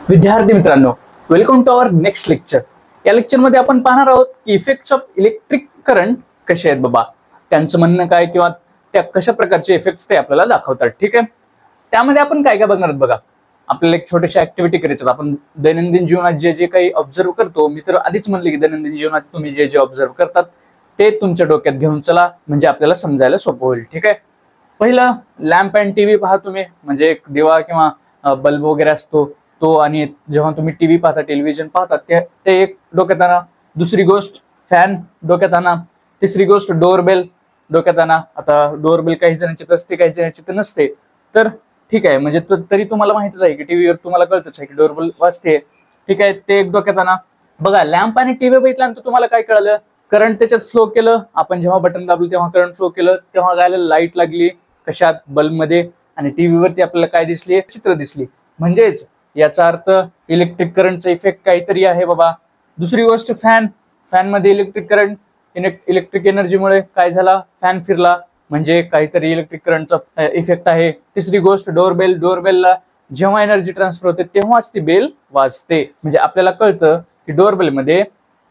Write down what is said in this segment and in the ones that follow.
विद्यार्थी मित्रांनो, welcome to our next lecture. या लेक्चरमध्ये आपण पाहणार आहोत की इफेक्ट्स ऑफ इलेक्ट्रिक करंट कसे आहेत बाबा, त्यांचं म्हणणं काय किंवा त्या कशा प्रकारचे इफेक्ट्स ते आपल्याला दाखवतात. ठीक आहे, त्यामध्ये आपण काय काय बघणार आहोत बघा. आपल्याला एक छोटीशी ऍक्टिव्हिटी करायची. आपण दैनंदिन जीवनात जे जे काही ऑब्झर्व करतो, मी तर आधीच म्हणले की दैनंदिन जीवनात तुम्ही जे जे ऑब्झर्व करतात ते तुमच्या डोक्यात घेऊन चला, म्हणजे आपल्याला समजायला सोपं होईल. ठीक आहे, पहिलं लॅम्प अँड टीव्ही पहा तुम्ही, म्हणजे एक दिवा किंवा बल्ब वगैरे असतो तो, आणि जेव्हा तुम्ही टीव्ही पाहता, टेलिव्हिजन पाहता, ते एक डोक्यात आणा. दुसरी गोष्ट फॅन डोक्यात आणा. तिसरी गोष्ट डोरबेल डोक्यात आणा. आता डोरबेल काही जणांची असते, काही जणांची तर नसते, तर ठीक आहे, म्हणजे तरी तुम्हाला माहितीच आहे की टीव्हीवर तुम्हाला कळतच आहे की डोरबेल वाजते. ठीक आहे, ते एक डोक्यात आणा. बघा, लॅम्प आणि टीव्ही बघितल्यानंतर तुम्हाला काय कळलं? करंट त्याच्यात फ्लो केलं. आपण जेव्हा बटन दाबलं तेव्हा करंट फ्लो केलं, तेव्हा काय लाईट लागली कशात, बल्ब मध्ये, आणि टीव्हीवरती आपल्याला काय दिसली? चित्र दिसली. म्हणजेच याचा अर्थ इलेक्ट्रिक करंटचा इफेक्ट काहीतरी आहे बाबा. दुसरी गोष्ट फॅन मध्ये इलेक्ट्रिक करंट, इलेक्ट्रिक एनर्जीमुळे काय झाला? फॅन फिरला, म्हणजे काहीतरी इलेक्ट्रिक करंटचा इफेक्ट आहे. तिसरी गोष्ट डोरबेलला जेव्हा एनर्जी ट्रान्सफर होते तेव्हाच ती बेल वाजते. म्हणजे आपल्याला कळतं की डोरबेल मध्ये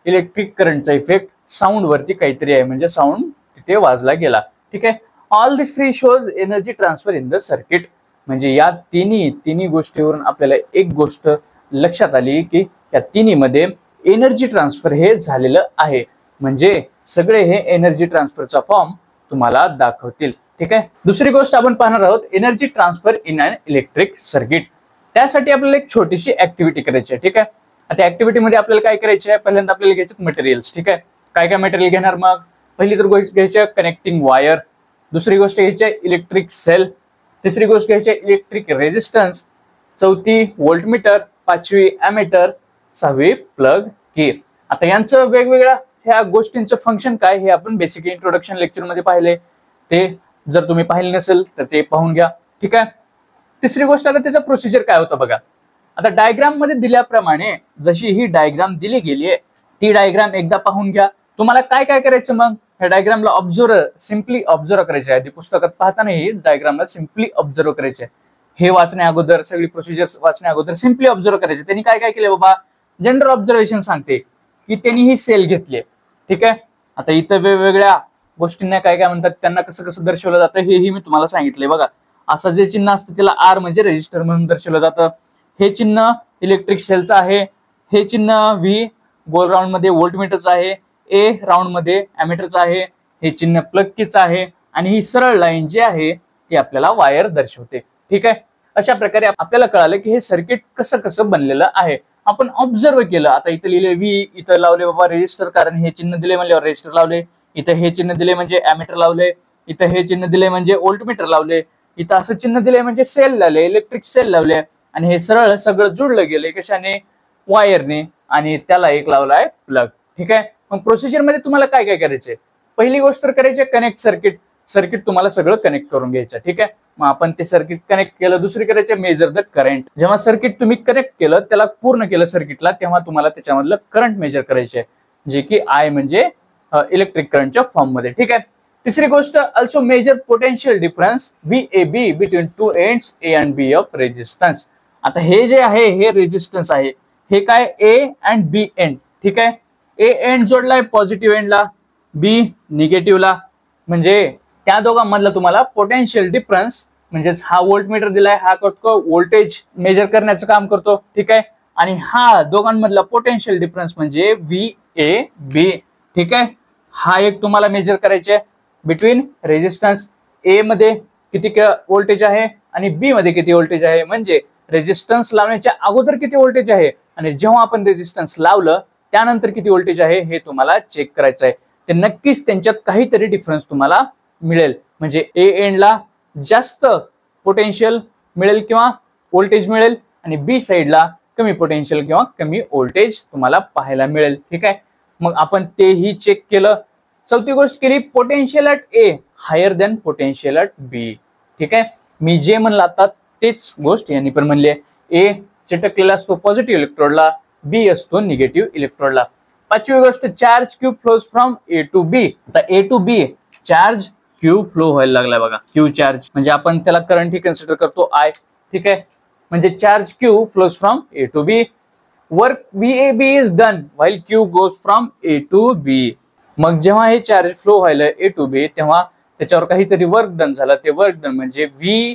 इलेक्ट्रिक करंटचा इफेक्ट साऊंड वरती काहीतरी आहे, म्हणजे साऊंड तिथे वाजला गेला. ठीक आहे, all this three shows energy transfer in the circuit. म्हणजे या तिन्ही गोष्टीवरून आपल्याला एक गोष्ट लक्षात आली की या तिन्ही मध्ये एनर्जी ट्रान्सफर हे झालेलं आहे. म्हणजे सगळे हे एनर्जी ट्रान्सफरचा फॉर्म तुम्हाला दाखवतील. ठीक आहे, दुसरी गोष्ट आपण पाहणार आहोत energy transfer in an electric circuit. त्यासाठी आपल्याला एक छोटीशी ऍक्टिव्हिटी करायची आहे. ठीक आहे, आता ऍक्टिव्हिटी मध्ये आपल्याला काय करायचे आहे? पहिल्यांदा आपल्याला घ्यायचे मटेरियल्स. ठीक आहे, काय काय मटेरियल घेणार? मग पहिली तर गोष्ट घ्यायची कनेक्टिंग वायर. दुसरी गोष्ट घ्यायची इलेक्ट्रिक सेल. तिसरी गोष्ट घ्यायची इलेक्ट्रिक रेजिस्टन्स. चौथी व्होल्टमीटर. पाचवी अॅमीटर. सहावी प्लग की. आता यांचं वेगवेगळ्या ह्या गोष्टींचं फंक्शन काय हे आपण बेसिक इंट्रोडक्शन लेक्चर मध्ये पाहिले. ते जर तुम्ही पाहिले नसेल तर ते पाहून घ्या. ठीक आहे, तिसरी गोष्ट आता त्याचं प्रोसिजर काय होतं बघा. आता डायग्राम मध्ये दिल्याप्रमाणे जशी ही डायग्राम दिली गेली आहे ती डायग्राम एकदा पाहून घ्या. तुम्हाला काय काय करायचं? मग ह्या डायग्रामला सिम्पली ऑब्झर्व करायचे आहे. आधी पुस्तकात पाहताना ही डायग्रामला सिम्पली ऑब्झर्व करायचे. हे वाचण्या अगोदर, सगळी प्रोसिजर वाचण्या अगोदर सिम्पली ऑब्झर्व करायचे. त्यांनी काय काय केले बाबा? जनरल ऑब्झर्वेशन सांगते की त्यांनी ही सेल घेतली. ठीक आहे, आता इथं वेगवेगळ्या गोष्टींना काय काय म्हणतात, त्यांना कसं कसं दर्शवलं जातं हेही मी तुम्हाला सांगितलंय. बघा, असं जे चिन्ह असतं त्याला आर म्हणजे रेजिस्टर म्हणून दर्शवलं जातं. हे चिन्ह इलेक्ट्रिक सेलचं आहे. हे चिन्ह व्ही गोल राऊंड मध्ये व्होल्टमीटरचं आहे. ए राऊंड मध्ये अॅमीटरचं आहे. हे चिन्ह प्लग कीचं आहे. आणि ही सरळ लाईन जी आहे ती आपल्याला वायर दर्शवते. ठीक आहे, अशा प्रकारे आपल्याला कळालं की हे सर्किट कसं कसं बनलेलं आहे. आपण ऑब्झर्व केलं. आता इथं लिहिले व्ही, इथं लावले बाबा रेजिस्टर, कारण हे चिन्ह दिले म्हणल्यावर रेजिस्टर लावले. इथं हे चिन्ह दिले म्हणजे अॅमीटर लावले. इथं हे चिन्ह दिले म्हणजे व्होल्टमीटर लावले. इथं असं चिन्ह दिले म्हणजे सेल लावले, इलेक्ट्रिक सेल लावले. आणि हे सरळ सगळं जुळलं गेले कशाने? वायरने. आणि त्याला एक लावलाय प्लग. ठीक आहे, मग प्रोसिजर मध्ये तुम्हाला काय काय करायचे? पहिली गोष्ट तर करायची कनेक्ट सर्किट तुम्हाला सगळं कनेक्ट करून घ्यायचं. ठीक आहे, मग आपण ते सर्किट कनेक्ट केलं. दुसरी करायचे मेजर द करंट. जेव्हा सर्किट तुम्ही कनेक्ट केलं, त्याला पूर्ण केलं सर्किटला, तेव्हा तुम्हाला त्याच्यामधलं करंट मेजर करायचे, जे की आय म्हणजे इलेक्ट्रिक करंटच्या फॉर्म मध्ये. ठीक आहे, तिसरी गोष्ट also measure potential difference VAB between two ends A and B of resistance. आता हे जे आहे हे रेजिस्टन्स आहे. हे काय? A and B end. ठीक आहे, A एंड जोडलाय पॉझिटिव्ह एंडला, B निगेटिव्हला. म्हणजे त्या दोघांमधला तुम्हाला पोटेन्शियल डिफरन्स, म्हणजेच हा व्होल्टमीटर दिलाय, हा करतो व्होल्टेज मेजर करण्याचं काम करतो. ठीक आहे, आणि हा दोघांमधला पोटेन्शियल डिफरन्स म्हणजे VAB. ठीक आहे, हा एक तुम्हाला मेजर करायचे बिटवीन रेजिस्टन्स ए मध्ये किती व्होल्टेज आहे आणि बी मध्ये किती व्होल्टेज आहे. म्हणजे रेजिस्टन्स लावण्याच्या अगोदर किती व्होल्टेज आहे आणि जेव्हा आपण रेजिस्टन्स लावलं त्यानंतर किती व्होल्टेज आहे हे तुम्हाला चेक करायचं आहे. ते नक्कीच त्यांच्यात काहीतरी डिफरन्स तुम्हाला मिळेल. म्हणजे ए एंडला जास्त पोटेन्शियल मिळेल किंवा व्होल्टेज मिळेल, आणि बी साइडला कमी पोटेन्शियल किंवा कमी व्होल्टेज तुम्हाला पाहायला मिळेल. ठीक आहे, मग आपण तेही चेक केलं. चौथी गोष्ट केली potential at A higher than potential at B. ठीक आहे, मी जे म्हणलं आता तेच गोष्ट यांनी पण म्हणली आहे. ए चिटकलेला असतो पॉझिटिव्ह इलेक्ट्रोडला, बी असतो निगेटिव्ह इलेक्ट्रोडला. पाचवी गोष्ट charge Q flows from A to B. आता A to B charge Q flow व्हायला लागलाय बघा. क्यू चार्ज म्हणजे आपण त्याला करंट ही कन्सिडर करतो आय. ठीक आहे, म्हणजे charge Q flows from A to B. Work VAB is done while Q goes from A to B. मग जेव्हा हे चार्ज फ्लो व्हायला A to B तेव्हा त्याच्यावर काहीतरी वर्क डन झालं, ते वर्क डन म्हणजे V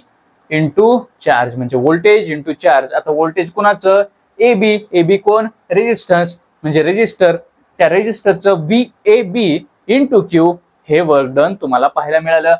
इंटू चार्ज, म्हणजे व्होल्टेज इंटू चार्ज. आता व्होल्टेज कोणाचं? AB कोण? रेजिस्टन्स, म्हणजे रेजिस्टर, त्या रेजिस्टरचं VAB इंटू Q हे वर्क डन तुम्हाला पाहायला मिळालं.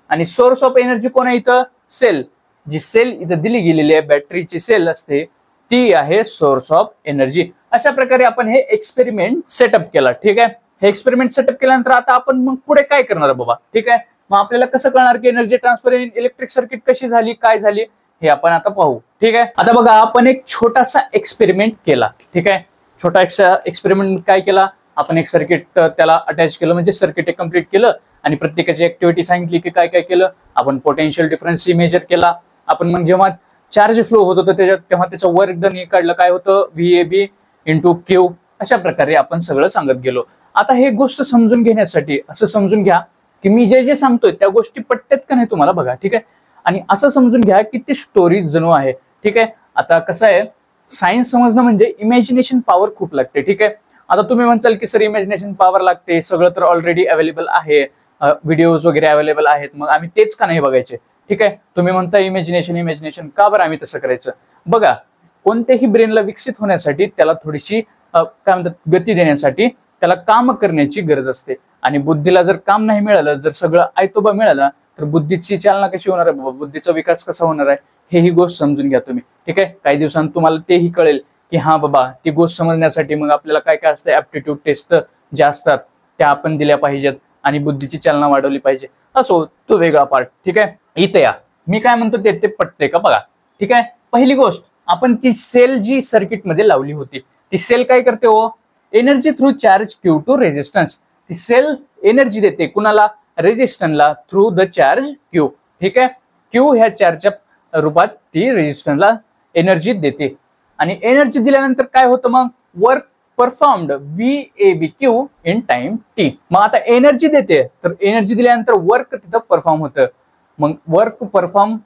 आणि सोर्स ऑफ एनर्जी कोण आहे इथं? सेल. जी सेल इथं दिली गेलेली आहे, बॅटरीची सेल असते, ती आहे सोर्स ऑफ एनर्जी. अशा प्रकारे आपण हे एक्सपेरिमेंट सेटअप केला. ठीक आहे, हे एक्सपेरिमेंट सेटअप केल्यानंतर आता आपण मग पुढे काय करणार बाबा? ठीक आहे, मग आपल्याला कसं कळणार की energy transfer in electric circuit कशी झाली, काय झाली, हे आपण आता पाहू. ठीक आहे, आता बघा आपण एक छोटासा एक्सपेरिमेंट केला. ठीक आहे, छोटा एक्सपेरिमेंट काय केला आपण? एक सर्किट त्याला अटॅच केलं, म्हणजे सर्किट कम्प्लीट केलं आणि प्रत्येकाची ऍक्टिव्हिटी सांगितली की काय काय केलं आपण. पोटेन्शियल डिफरन्स मेजर केला आपण. मग जेव्हा चार्ज फ्लो होत होतं त्याच्यात तेव्हा त्याचं वर्क डन हे काढलं, काय होतं? VAB into Q. अशा प्रकारे आपण सगळं सांगत गेलो. आता हे गोष्ट समजून घेण्यासाठी असं समजून घ्या की मी जे जे सांगतोय त्या गोष्टी पटतात का नाही तुम्हाला बघा. ठीक आहे, आणि असं समजून घ्या की ती स्टोरी जणू आहे. ठीक आहे, आता कसं आहे, सायन्स समजणं म्हणजे इमॅजिनेशन पॉवर खूप लागते. ठीक आहे, आता तुम्ही म्हणताल की सर इमॅजिनेशन पॉवर लागते, सगळं तर ऑलरेडी अवेलेबल आहे, व्हिडिओज वगैरे अवेलेबल आहेत, मग आम्ही तेच का नाही बघायचे? ठीक आहे, तुम्ही म्हणता इमॅजिनेशन का बरं आम्ही तसं करायचं? बघा, कोणत्याही ब्रेनला विकसित होण्यासाठी त्याला थोडीशी काय म्हणतात गती देण्यासाठी त्याला काम करण्याची गरज असते. आणि बुद्धीला जर काम नाही मिळालं, जर सगळं आयतोबा मिळालं, तर बुद्धीची चालना कशी होणार आहे बाबा? बुद्धीचा विकास कसा होणार आहे हे ही गोष्ट समजून घ्या तुम्ही. ठीक आहे, काही दिवसांत तुम्हाला तेही कळेल की हा बाबा ती गोष्ट समजण्यासाठी मग आपल्याला काय काय असतं, ऍप्टिट्यूड टेस्ट ज्या असतात त्या आपण दिल्या पाहिजेत आणि बुद्धीची चालना वाढवली पाहिजे. असो, तो वेगळा पार्ट. ठीक आहे, इथे या, मी काय म्हणतो ते पटते का बघा. ठीक आहे, पहिली गोष्ट, आपण ती सेल जी सर्किट मध्ये लावली होती, ती सेल काय करते? हो, energy through charge Q to resistance. ती सेल एनर्जी देते कुणाला? रेजिस्टन्सला, थ्रू द चार्ज Q. ठीक आहे, Q ह्या चार्जच्या रूपात ती रेजिस्टन्सला एनर्जी देते. आणि एनर्जी दिल्यानंतर काय होतं मग? Work performed VABQ in time T. मग आता एनर्जी देते, तर एनर्जी दिल्यानंतर वर्क तिथं परफॉर्म होतं. मग वर्क परफॉर्म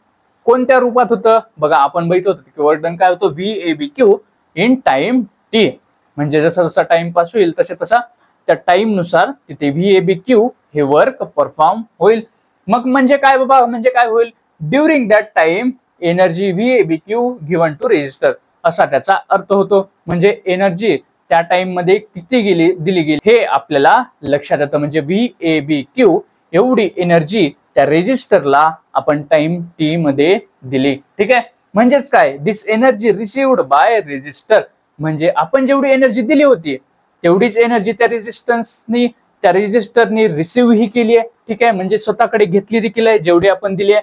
कोणत्या रूपात होतं बघा? आपण बघितलं होतं की वर्क डन काय होतं? VABQ in time T. म्हणजे जसा जसा टाइम पास होईल तसा त्या टाइम नुसार तिथे VABQ हे वर्क परफॉर्म होईल. मग म्हणजे काय बाबा? म्हणजे काय होईल? During that time energy VABQ given to resistor, असा त्याचा अर्थ होतो. म्हणजे एनर्जी त्या टाइम मध्ये किती दिली गेली हे आपल्याला लक्षात येतं. म्हणजे VABQ एवढी एनर्जी त्या रेजिस्टरला आपण टाइम T मध्ये दिली. ठीक आहे, म्हणजेच काय? दिस एनर्जी रिसिव्ड बाय रेजिस्टर. म्हणजे आपण जेवढी एनर्जी दिली होती तेवढीच एनर्जी त्या रेजिस्टरनी रिसिव्ह ही केली आहे. ठीक आहे, म्हणजे स्वतःकडे घेतली देखील आहे जेवढी आपण दिली आहे.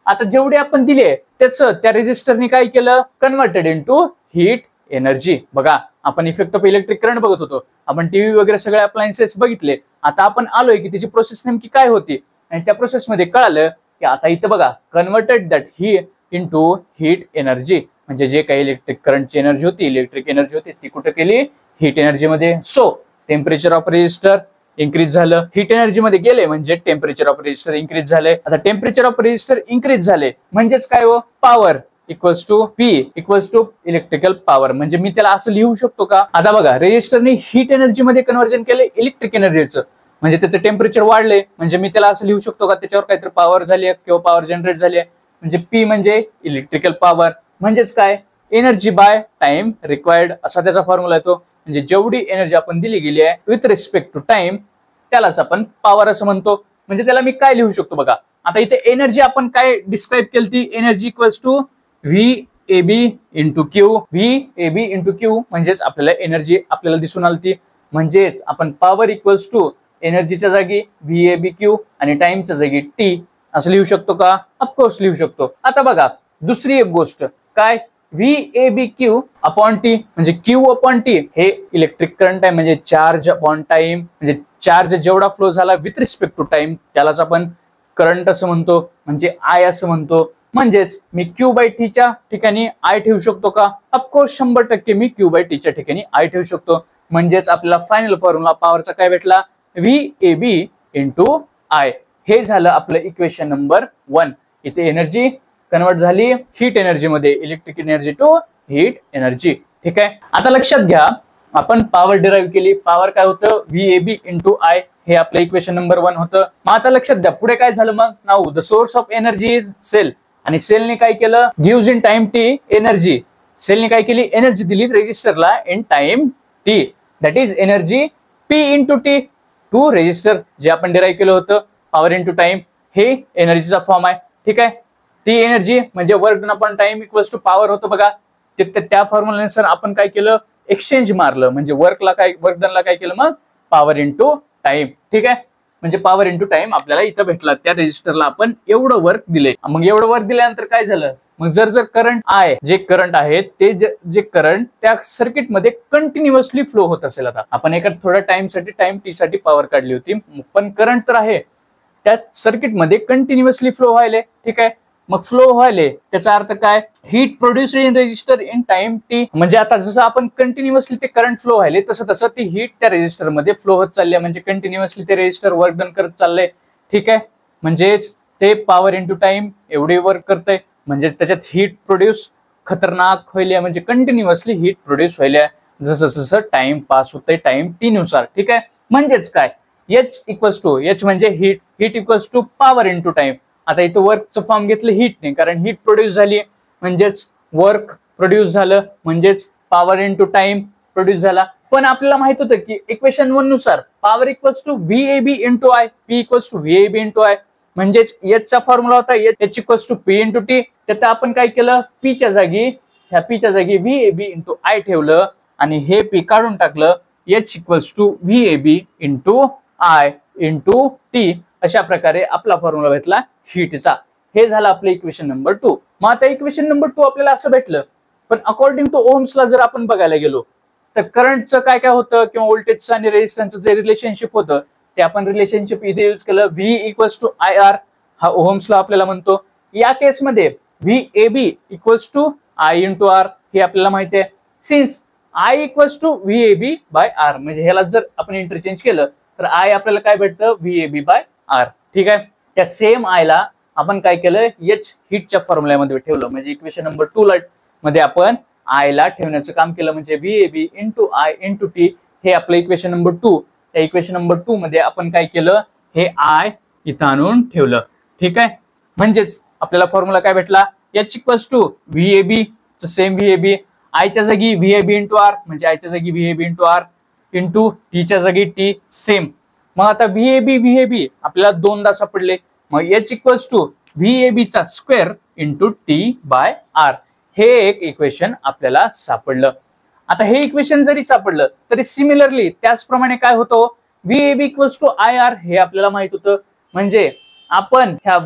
आता जेवढी आपण दिली आहे त्याचं त्या रेजिस्टरनी काय केलं? Converted into heat energy. बघा, आपण इफेक्ट ऑफ इलेक्ट्रिक करंट बघत होतो, आपण टीव्ही वगैरे सगळे अप्लायन्सेस बघितले. आता आपण आलोय की त्याची प्रोसेस नेमकी काय होती, आणि त्या प्रोसेस मध्ये कळालं की आता इथं बघा, converted that he into heat energy. म्हणजे जे काही इलेक्ट्रिक करंटची एनर्जी होती, इलेक्ट्रिक एनर्जी होती, ती कुठे केली? हीट एनर्जी मध्ये. So temperature of resistor increase झालं, हीट एनर्जी मध्ये गेले म्हणजे टेम्परेचर ऑफ रेजिस्टर इन्क्रीज झाले. आता टेम्परेचर ऑफ रेजिस्टर इन्क्रीज झाले म्हणजेच काय हो? Power equals to P equals to electrical power. म्हणजे मी त्याला असं लिहू शकतो का? आता बघा, रेजिस्टरने हीट एनर्जी मध्ये कन्व्हर्जन केले इलेक्ट्रिक एनर्जीचं, म्हणजे त्याचं टेम्परेचर वाढले. म्हणजे मी त्याला असं लिहू शकतो का त्याच्यावर काहीतरी पॉवर झाली आहे किंवा पॉवर जनरेट झाली आहे? म्हणजे P म्हणजे इलेक्ट्रिकल पॉवर. म्हणजेच काय? एनर्जी बाय टाइम रिक्वायर्ड, असा त्याचा फॉर्म्युला येतो. म्हणजे जेवढी एनर्जी आपण दिली गेली आहे विथ रिस्पेक्ट टू टाइम त्यालाच आपण पॉवर असं म्हणतो. म्हणजे त्याला मी काय लिहू शकतो बघा? आता इथे एनर्जी आपण काय डिस्क्राईब केली? ती energy equals to VAB into Q. VAB into Q म्हणजेच आपल्याला एनर्जी आपल्याला दिसून आली ती. म्हणजेच आपण पॉवर इक्वल्स टू एनर्जीच्या जागी VABQ आणि टाइमच्या जागी T असं लिहू शकतो का? ऑफकोर्स लिहू शकतो. आता बघा, दुसरी एक गोष्ट काय? VABQ अपॉन T म्हणजे Q अपॉन T हे इलेक्ट्रिक करंट आहे, म्हणजे चार्ज अपॉन टाइम. म्हणजे चार्ज जेवढा फ्लो झाला विथ रिस्पेक्ट टू टाइम त्यालाच आपण करंट असं म्हणतो, म्हणजे I असं म्हणतो. म्हणजेच मी Q बाय T च्या ठिकाणी I ठेवू शकतो का? ऑफकोर्स 100% मी Q बाय T च्या ठिकाणी I ठेवू शकतो. म्हणजेच आपल्याला फायनल फॉर्म्युला पॉवरचा काय भेटला? VAB into I. हे झालं आपलं इक्वेशन नंबर 1. इथे एनर्जी कन्वर्ट झाली हीट एनर्जी मध्ये, electric energy to heat energy. ठीक आहे. आता लक्षात घ्या, आपण पॉवर डिराईव्ह केली. पॉवर काय होतं, व्हीएबी इंटू आय, हे आपलं इक्वेशन नंबर 1 होतं. मग आता लक्षात द्या पुढे काय झालं, मग now the source of energy is cell, आणि सेलने काय केलं, gives in time T energy. सेलने काय केली, एनर्जी दिली रेजिस्टरला in time T, that is energy P into T to resistor, जे आपण डिराईव्ह केलं होतं पॉवर इंटू टाइम, हे एनर्जीचा फॉर्म आहे. ठीक आहे. ती एनर्जी म्हणजे work done upon time equals to power होतं बघा. त्या फॉर्म्युल्यानुसार आपण काय केलं, एक्सचेंज मारलं, म्हणजे वर्क डनला काय केलं, मग पॉवर इंटू टाइम. ठीक आहे. म्हणजे पॉवर इंटू टाइम आपल्याला इथं भेटला. त्या रेजिस्टरला आपण एवढं वर्क दिले. मग एवढं वर्क दिल्यानंतर काय झालं, मग जर करंट आय, जे करंट आहे ते जे करंट त्या सर्किट मध्ये कंटिन्युअसली फ्लो होत असेल, आता आपण एका थोड्या टाइम टी साठी पॉवर काढली होती, पण करंट तर आहे त्या सर्किट मध्ये कंटिन्युअसली फ्लो व्हायले. ठीक आहे. मग फ्लो व्हायले त्याचा अर्थ काय, heat produced in resistor in time T, म्हणजे आता जसं आपण कंटिन्युअसली ते करंट फ्लो व्हायले तसं ती हीट त्या रेजिस्टर मध्ये फ्लो होत चालली, म्हणजे कंटिन्युअसली ते रेजिस्टर वर्क डन करत चाललंय. ठीक आहे. म्हणजेच ते पॉवर इंटू टाइम एवढी वर्क करतंय, म्हणजेच त्याच्यात हीट प्रोड्यूस खतरनाक व्हायली, म्हणजे कंटिन्युअसली हीट प्रोड्यूस व्हायला जसं जसं टाइम पास होतंय टाइम टी नुसार. ठीक आहे. म्हणजेच काय, एच इक्वल्स टू, एच म्हणजे heat, heat equals to power into time. आता इथं वर्कचं फॉर्म घेतलं हीटने, कारण हीट प्रोड्यूस झाली म्हणजेच वर्क प्रोड्यूस झालं, म्हणजेच पॉवर इंटू टाइम प्रोड्यूस झाला. पण आपल्याला माहित होतं की इक्वेशन 1 नुसार power equals to VAB into I, P equals to VAB into I, म्हणजेच एचचा फॉर्म्युला होता H equals to P into T. त्यात आपण काय केलं, पीच्या जागी व्हीएबी इंटू आय ठेवलं आणि हे पी काढून टाकलं, H equals to VAB into I into T. अशा प्रकारे आपला फॉर्म्युला भेटला हीटचा. हे झालं आपलं इक्वेशन नंबर 2. मग आता इक्वेशन नंबर 2 आपल्याला असं भेटलं, पण अकॉर्डिंग टू ओम्सला जर आपण बघायला गेलो तर करंटचं काय काय होतं किंवा व्होल्टेजचं आणि रेजिस्टन्सचं जे रिलेशनशिप होतं ते आपण रिलेशनशिप इथे यूज केलं, V equals to I R, हा ओम्सला आपल्याला म्हणतो. या केसमध्ये VAB equals to I into R, हे आपल्याला माहिती आहे. Since I equals to VAB by R, म्हणजे ह्याला जर आपण इंटरचेंज केलं तर आय आपल्याला काय भेटतं, व्हीएबी बाय आर. ठीक आहे. त्या सेम आयला आपण काय केलं, एच हीटच्या फॉर्म्युल्यामध्ये ठेवलं, म्हणजे इक्वेशन नंबर 2 मध्ये आपण आयला ठेवण्याचं काम केलं, म्हणजे व्हीएबी इंटू आय इंटू टी, हे आपलं इक्वेशन नंबर 2. त्या इक्वेशन नंबर 2 मध्ये आपण काय केलं, हे आय इथं आणून ठेवलं. ठीक आहे. म्हणजेच आपल्याला फॉर्म्युला काय भेटला, एच इक्वल्स टू व्हीएबी, सेम व्हीएबी, आयच्या जागी व्हीएबी इंटू आर, म्हणजे आयच्या जागी व्हीएबी इंटू आर इंटू टीच्या जागी टी, सेम. मग आता व्हीएबी आपल्याला दोनदा सापडले, मग एच इक्वल्स टू व्हीएबीचा square into T by R, हे एक इक्वेशन आपल्याला सापडलं. आता हे इक्वेशन जरी सापडलं तरी सिमिलरली त्याचप्रमाणे काय होतं, व्हीएबी इक्वल्स टू आय आर, हे आपल्याला माहित होतं, म्हणजे आपण ह्या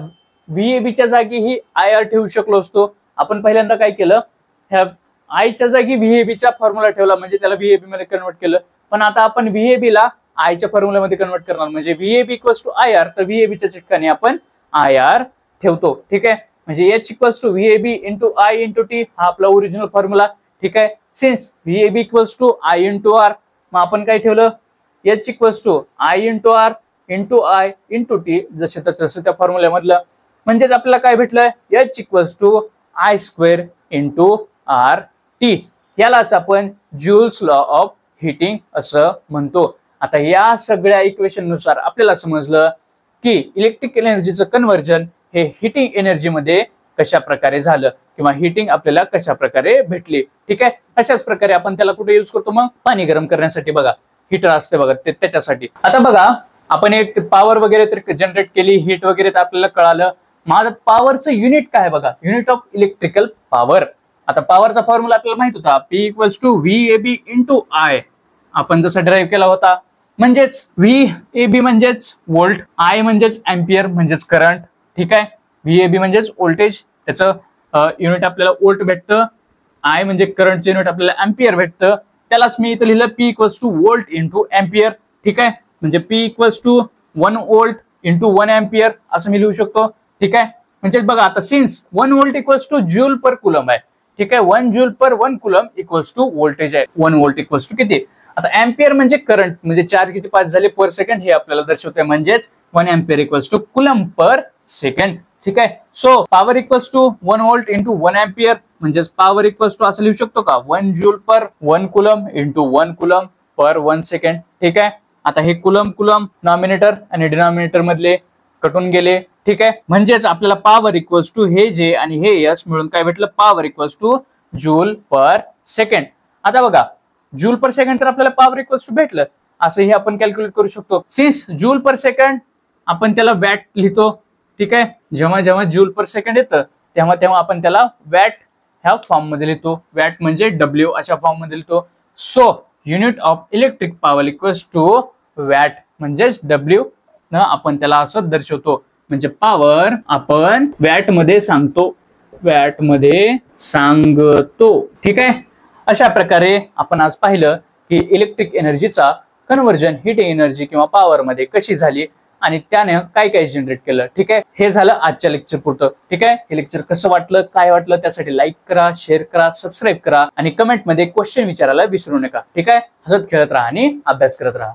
व्हीएबीच्या जागी ही आय आर ठेवू शकलो असतो. आपण पहिल्यांदा काय केलं, ह्या आयच्या जागी व्हीएबीचा फॉर्म्युला ठेवला, म्हणजे त्याला व्हीएबी मध्ये कन्वर्ट केलं. पण आता आपण व्हीएबीला आयच्या फॉर्म्युल्यामध्ये कन्वर्ट करणार, म्हणजे व्हीएबी इक्वल्स टू आय आर, तर व्हीएबीच्या ठिकाणी आपण आय आर ठेवतो. ठीक आहे. म्हणजे H equals to VAB into I into T, हा आपला ओरिजिनल फॉर्म्युला. ठीक आहे. Since VAB equals to I into R, मग आपण काय ठेवलं, H equals to I into R into I into T, जसे तसं त्या फॉर्म्युल्यामधलं. म्हणजेच आपल्याला काय भेटलं, H equals to I square into R T. यालाच आपण ज्यूल्स लॉ ऑफ हिटिंग असं म्हणतो. आता या सगळ्या इक्वेशन नुसार आपल्याला समजलं की इलेक्ट्रिक एनर्जीचं कन्व्हर्जन हे हिटिंग एनर्जी मध्ये कशा प्रकारे झालं, किंवा हिटिंग आपल्याला कशा प्रकारे भेटली. ठीक आहे. अशाच प्रकारे आपण त्याला कुठे युज करतो, मग पाणी गरम करण्यासाठी बघा हीटर असते बघा, त्याच्यासाठी. आता बघा आपण एक पॉवर वगैरे तर जनरेट केली, हीट वगैरे तर आपल्याला कळालं. माझं पॉवरचं युनिट काय बघा, युनिट ऑफ इलेक्ट्रिकल पॉवर. आता पॉवरचा फॉर्म्युला आपल्याला माहित होता, P equals to VAB into I, आपण जसा ड्राईव्ह केला होता. म्हणजेच व्हीएबी म्हणजेच व्होल्ट, आय म्हणजेच अँपियर म्हणजेच करंट. ठीक आहे. व्हीएबी म्हणजेच व्होल्टेज, त्याचं युनिट आपल्याला व्होल्ट भेटतं. आय म्हणजे करंटचं युनिट आपल्याला अँपियर भेटतं. त्यालाच मी इथं लिहिलं P equals to volt into ampere. ठीक आहे. म्हणजे P equals to 1 volt into 1 ampere असं मी लिहू शकतो. ठीक आहे. म्हणजे बघा आता since 1 volt equals to joule per coulomb आहे. ठीक आहे. 1 joule per 1 coulomb equals to voltage आहे. 1 व्होल्ट इक्वल्स टू किती, आता अँपियर म्हणजे करंट, म्हणजे चार्ज किती पास झाले पर सेकंड हे आपल्याला दर्शवतंय, म्हणजेच 1 ampere equals to coulomb per second. ठीक आहे. So power equals to 1 volt into 1 ampere, म्हणजेच पॉवर इक्वल्स टू असं लिहू शकतो का 1 joule per 1 coulomb into 1 coulomb per 1 second. ठीक आहे. आता हे कुलम कुलम नॉमिनेटर आणि डिनॉमिनेटर मधले कटून गेले. ठीक आहे. म्हणजेच आपल्याला पॉवर इक्वल्स टू हे जे आणि हे एस मिळून काय भेटलं, पॉवर इक्वल्स टू जूल पर सेकंड. आता बघा जूल पर सेकंड तर आपल्याला पॉवर इक्वल्स टू भेटलं, असंही आपण कॅल्क्युलेट करू शकतो. सिन्स जूल पर सेकंड आपण त्याला वॅट लिहितो. ठीक आहे. जेव्हा जेव्हा जूल पर सेकंड येतं तेव्हा तेव्हा आपण त्याला वॅट ह्या फॉर्म मध्ये लिहितो. वॅट म्हणजे डब्ल्यू अशा फॉर्म मध्ये लिहितो. So unit of electric power equals to watt, म्हणजेच डब्ल्यू न आपण त्याला असं दर्शवतो. म्हणजे पॉवर आपण वॅट मध्ये सांगतो, वॅट मध्ये सांगतो. ठीक आहे. अशा प्रकारे आपण आज पाहिलं की इलेक्ट्रिक एनर्जीचा कन्व्हर्जन हीट एनर्जी किंवा पॉवर मध्ये कशी झाली आणि त्याने काय काय जनरेट केलं. ठीक आहे. हे झालं आजच्या लेक्चर पुरतं. ठीक आहे. हे लेक्चर कसं वाटलं, काय वाटलं, त्यासाठी लाईक करा, शेअर करा, सबस्क्राईब करा आणि कमेंट मध्ये क्वेश्चन विचारायला विसरू नका. ठीक आहे. हसत खेळत राहा आणि अभ्यास करत राहा.